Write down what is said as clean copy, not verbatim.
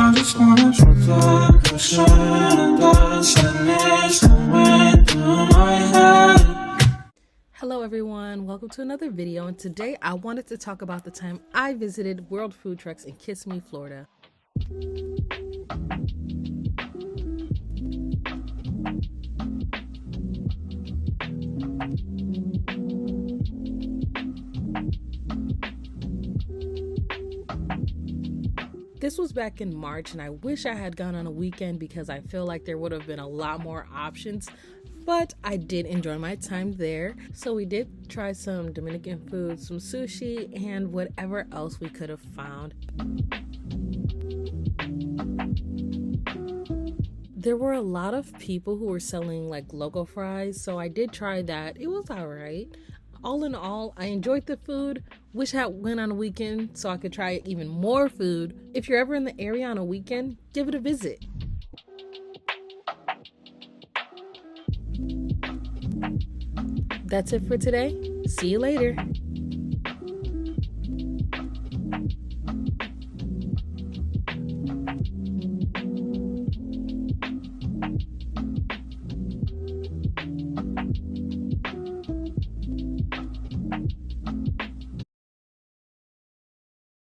I just wanna drop the cushion and dance and it's going through my head. Hello everyone, welcome to another video, and today I wanted to talk about the time I visited World Food Trucks in Kissimmee, Florida. This was back in March, and I wish I had gone on a weekend because I feel like there would have been a lot more options, but I did enjoy my time there. So we did try some Dominican food, some sushi, and whatever else we could have found. There were a lot of people who were selling like local fries, so I did try that. It was all right. All in all, I enjoyed the food. Wish I went on a weekend so I could try even more food. If you're ever in the area on a weekend, give it a visit. That's it for today. See you later.